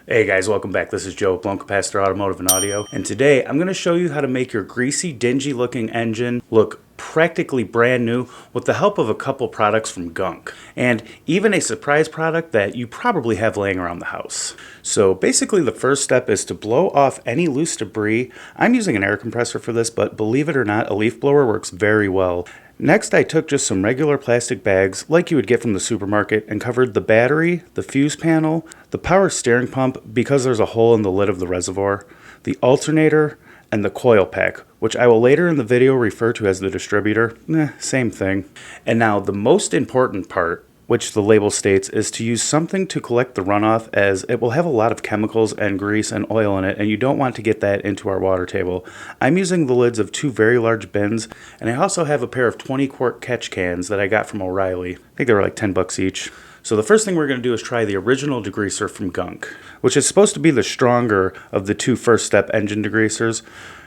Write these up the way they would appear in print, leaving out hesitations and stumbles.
Hey guys, welcome back. This is Joe with Blown Capacitor Automotive and Audio, and today I'm going to show you how to make your greasy, dingy looking engine look practically brand new with the help of a couple products from Gunk, and even a surprise product that you probably have laying around the house. So basically the first step is to blow off any loose debris. I'm using an air compressor for this, but believe it or not, a leaf blower works very well. Next, I took just some regular plastic bags like you would get from the supermarket and covered the battery, the fuse panel, the power steering pump because there's a hole in the lid of the reservoir, the alternator, and the coil pack, which I will later in the video refer to as the distributor. Same thing. And now the most important part, which the label states, is to use something to collect the runoff, as it will have a lot of chemicals and grease and oil in it, and you don't want to get that into our water table. I'm using the lids of 2 very large bins, and I also have a pair of 20-quart catch cans that I got from O'Reilly. I think they were like 10 bucks each. So the first thing we're going to do is try the original degreaser from Gunk, which is supposed to be the stronger of the 2 first step engine degreasers.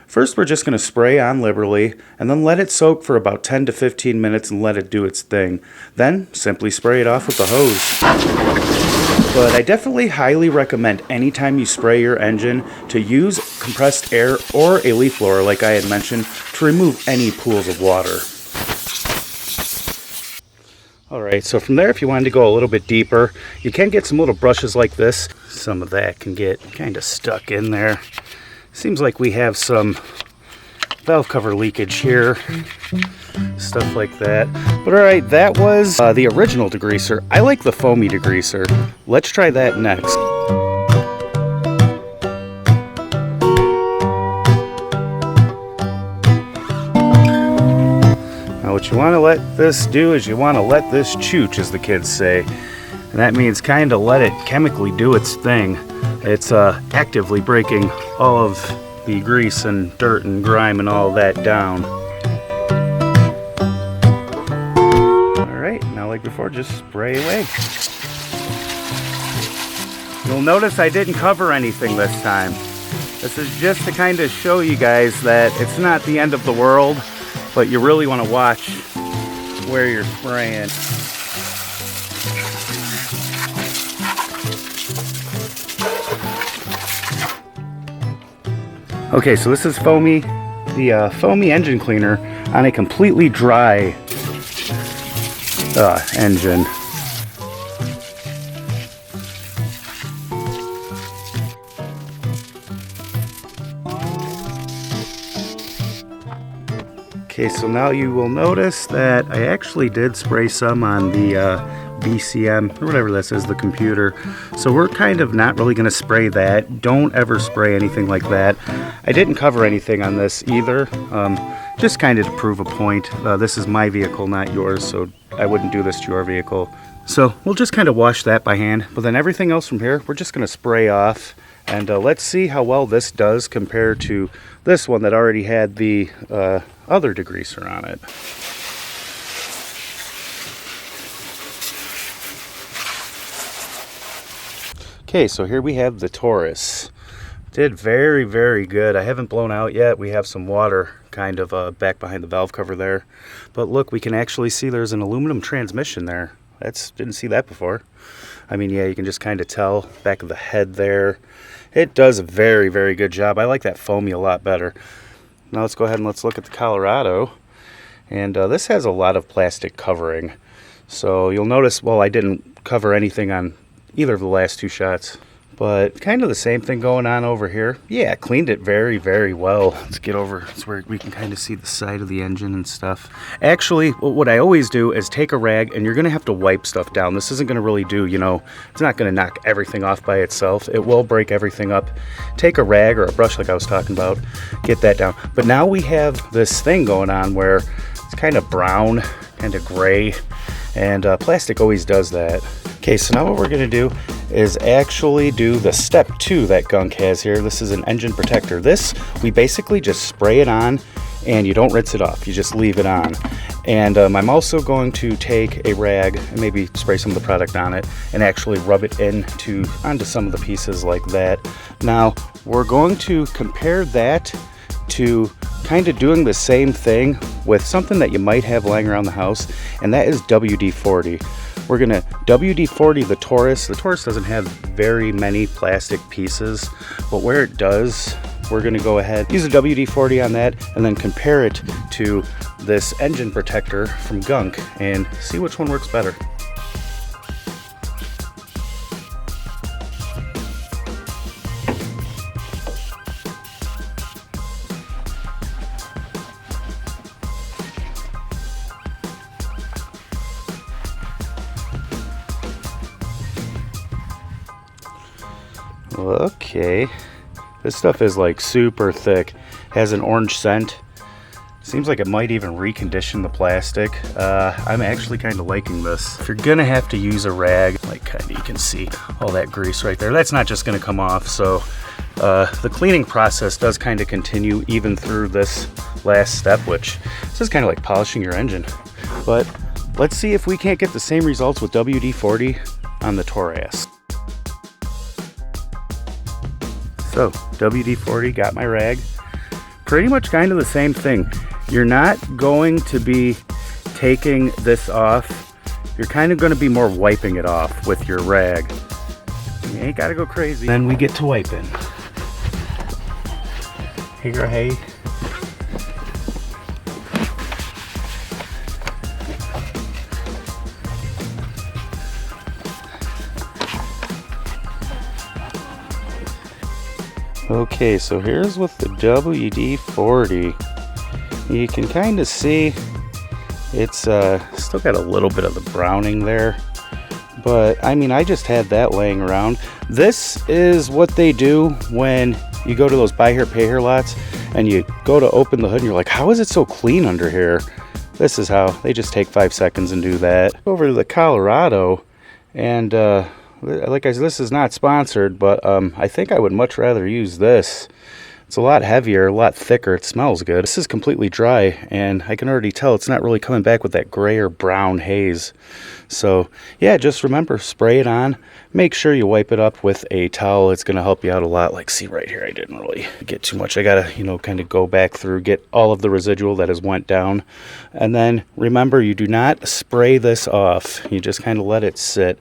First, we're just going to spray on liberally and then let it soak for about 10 to 15 minutes and let it do its thing. Then simply spray it off with the hose. But I definitely highly recommend anytime you spray your engine to use compressed air or a leaf blower like I had mentioned to remove any pools of water. Alright, so from there, if you wanted to go a little bit deeper, you can get some little brushes like this. Some of that can get kind of stuck in there. Seems like we have some valve cover leakage here, stuff like that. But alright, that was the original degreaser. I like the foamy degreaser. Let's try that next. Now what you want to let this do is you want to let this chooch, as the kids say. And that means kind of let it chemically do its thing. It's actively breaking all of the grease and dirt and grime and all that down. Alright, now like before, just spray away. You'll notice I didn't cover anything this time. This is just to kind of show you guys that it's not the end of the world, but you really want to watch where you're spraying. Okay, so this is the foamy engine cleaner on a completely dry engine. Okay, so now you will notice that I actually did spray some on the BCM, or whatever this is, the computer. So we're kind of not really going to spray that. Don't ever spray anything like that. I didn't cover anything on this either, just kind of to prove a point. This is my vehicle, not yours, so I wouldn't do this to your vehicle. So we'll just kind of wash that by hand, but then everything else from here, we're just going to spray off. And let's see how well this does compared to this one that already had the other degreaser on it. Okay, so here we have the Taurus. Did very, very good. I haven't blown out yet. We have some water kind of back behind the valve cover there. But look, we can actually see there's an aluminum transmission there. Didn't see that before. I mean, yeah, you can just kind of tell back of the head there. It does a very, very good job. I like that foamy a lot better. Now let's go ahead and let's look at the Colorado. And this has a lot of plastic covering. So you'll notice, well, I didn't cover anything on either of the last 2 shots, but kind of the same thing going on over here. Yeah, cleaned it very, very well. Let's get over to where we can kind of see the side of the engine and stuff. Actually, what I always do is take a rag, and you're going to have to wipe stuff down. This isn't going to really do, it's not going to knock everything off by itself. It will break everything up. Take a rag or a brush like I was talking about, get that down. But now we have this thing going on where it's kind of brown, kind of gray, and plastic always does that. Okay, so now what we're going to do is actually do the step 2 that Gunk has here. This is an engine protector. This, we basically just spray it on and you don't rinse it off. You just leave it on. And I'm also going to take a rag and maybe spray some of the product on it and actually rub it onto some of the pieces like that. Now, we're going to compare that to kind of doing the same thing with something that you might have lying around the house, and that is WD-40. we're gonna WD-40 the Taurus. The Taurus doesn't have very many plastic pieces, but where it does, we're gonna go ahead, use a WD-40 on that, and then compare it to this engine protector from Gunk and see which one works better. Okay, this stuff is like super thick, has an orange scent. Seems like it might even recondition the plastic. I'm actually kind of liking this. If you're gonna have to use a rag, like kind of you can see all that grease right there, that's not just gonna come off. So the cleaning process does kind of continue even through this last step, which this is kind of like polishing your engine. But let's see if we can't get the same results with WD-40 on the Taurus. So WD-40, got my rag. Pretty much kind of the same thing. You're not going to be taking this off. You're kind of going to be more wiping it off with your rag. You ain't got to go crazy. Then we get to wiping. Here, hey. Okay, so here's with the WD-40. You can kind of see it's still got a little bit of the browning there, but I mean, I just had that laying around. This is what they do when you go to those buy here pay here lots and you go to open the hood and you're like, how is it so clean under here? This is how they just take 5 seconds and do that. Over to the Colorado, and like I said, this is not sponsored, but I think I would much rather use this. It's a lot heavier, a lot thicker, it smells good. This is completely dry, and I can already tell it's not really coming back with that gray or brown haze. So yeah, just remember, spray it on. Make sure you wipe it up with a towel. It's gonna help you out a lot. Like, see right here, I didn't really get too much. I gotta, you know, kind of go back through, get all of the residual that has went down. And then remember, you do not spray this off. You just kind of let it sit.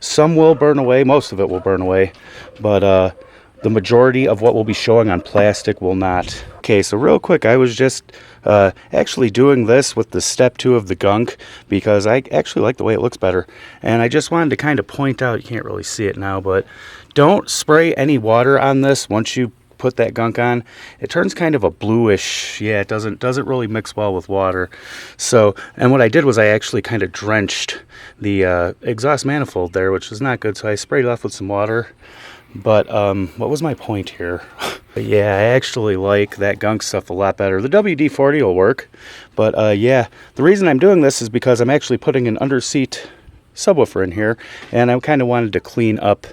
Some will burn away, most of it will burn away, but the majority of what will be showing on plastic will not. Okay, so real quick, I was just actually doing this with the step 2 of the Gunk because I actually like the way it looks better. And I just wanted to kind of point out, you can't really see it now, but don't spray any water on this once you put that Gunk on. It turns kind of a bluish, yeah, it doesn't really mix well with water. So, and what I did was I actually kind of drenched the exhaust manifold there, which is not good, so I sprayed it off with some water. But what was my point here? Yeah, I actually like that Gunk stuff a lot better. The WD-40 will work, but yeah, the reason I'm doing this is because I'm actually putting an underseat subwoofer in here, and I kind of wanted to clean up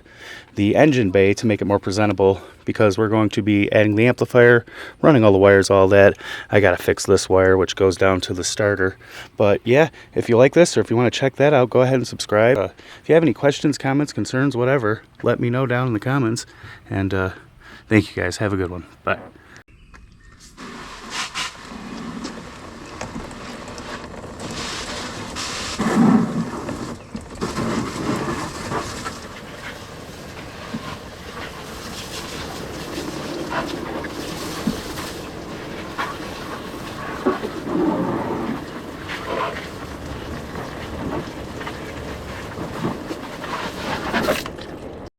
the engine bay to make it more presentable because we're going to be adding the amplifier, running all the wires, all that. I gotta fix this wire, which goes down to the starter. But yeah, if you like this or if you want to check that out, go ahead and subscribe. If you have any questions, comments, concerns, whatever, let me know down in the comments. And thank you guys. Have a good one. Bye.